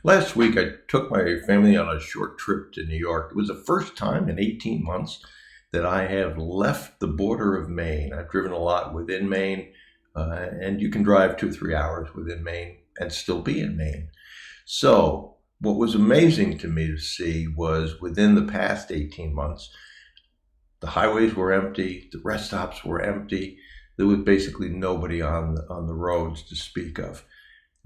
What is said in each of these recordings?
Last week, I took my family on a short trip to New York. It was the first time in 18 months that I have left the border of Maine. I've driven a lot within Maine, and you can drive 2 or 3 hours within Maine and still be in Maine. So, what was amazing to me to see was within the past 18 months, the highways were empty, the rest stops were empty. There was basically nobody on the roads to speak of.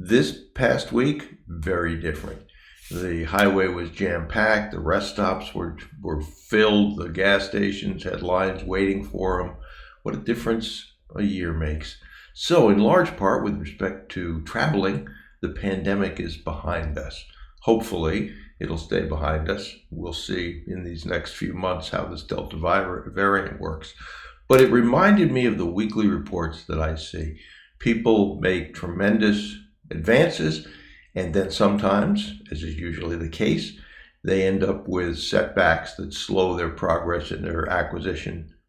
This past week, very different. The highway was jam-packed. The rest stops were filled. The gas stations had lines waiting for them. What a difference a year makes. So in large part, with respect to traveling, the pandemic is behind us. Hopefully, it'll stay behind us. We'll see in these next few months how this Delta variant works. But it reminded me of the weekly reports that I see. People make tremendous advances, and then sometimes, as is usually the case, they end up with setbacks that slow their progress in their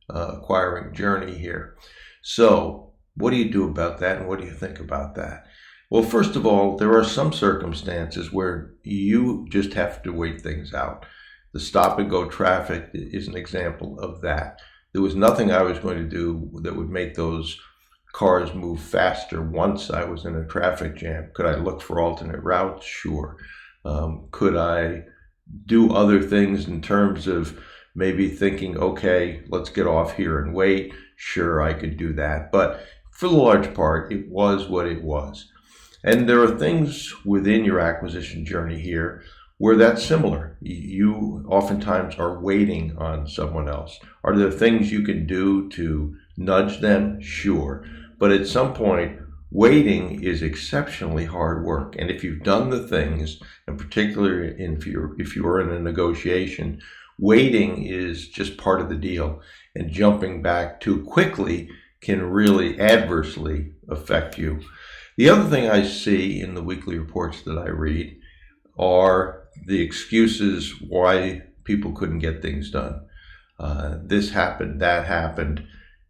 acquiring journey here. So what do you do about that, and what do you think about that? Well, first of all, there are some circumstances where you just have to wait things out. The stop and go traffic is an example of that. There was nothing I was going to do that would make those cars move faster once I was in a traffic jam. Could I look for alternate routes? Sure. Could I do other things in terms of maybe thinking, okay, let's get off here and wait? Sure, I could do that. But for the large part, it was what it was. And there are things within your acquisition journey here where that's similar. You oftentimes are waiting on someone else. Are there things you can do to nudge them? Sure. But at some point, waiting is exceptionally hard work. And if you've done the things, and particularly if you're in a negotiation, waiting is just part of the deal. And jumping back too quickly can really adversely affect you. The other thing I see in the weekly reports that I read are the excuses why people couldn't get things done. This happened, that happened.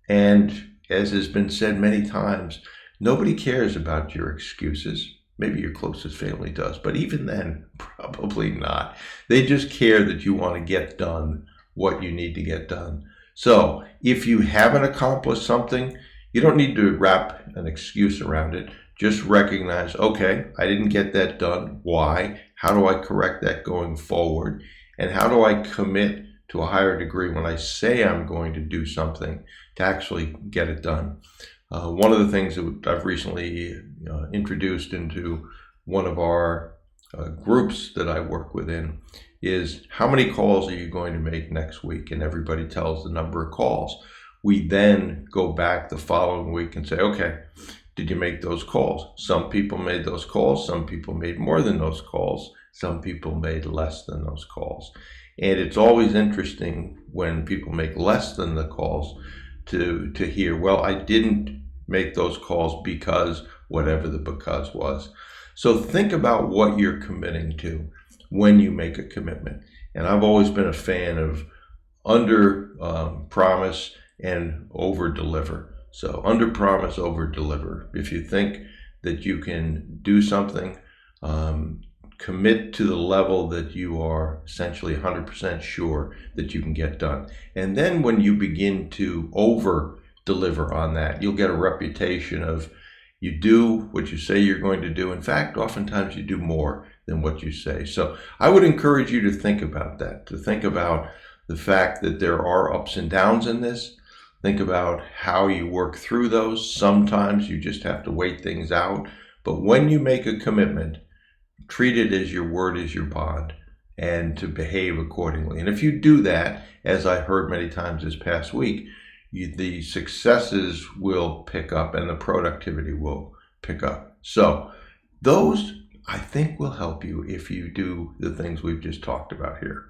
And as has been said many times, nobody cares about your excuses. Maybe your closest family does, but even then, probably not. They just care that you want to get done what you need to get done. So if you haven't accomplished something, you don't need to wrap an excuse around it. Just recognize, okay, I didn't get that done. Why? How do I correct that going forward? And how do I commit to a higher degree when I say I'm going to do something to actually get it done? One of the things that I've recently introduced into one of our groups that I work within is how many calls are you going to make next week? And everybody tells the number of calls. We then go back the following week and say, okay, did you make those calls? Some people made those calls. Some people made more than those calls. Some people made less than those calls. And it's always interesting when people make less than the calls to hear, well, I didn't make those calls because whatever the because was. So think about what you're committing to when you make a commitment. And I've always been a fan of under promise and over deliver. So under promise, over deliver. If you think that you can do something, commit to the level that you are essentially 100% sure that you can get done. And then when you begin to over deliver on that, you'll get a reputation of you do what you say you're going to do. In fact, oftentimes you do more than what you say. So I would encourage you to think about that, to think about the fact that there are ups and downs in this. Think about how you work through those. Sometimes you just have to wait things out. But when you make a commitment, treat it as your word is your bond and to behave accordingly. And if you do that, as I heard many times this past week, the successes will pick up and the productivity will pick up. So those, I think, will help you if you do the things we've just talked about here.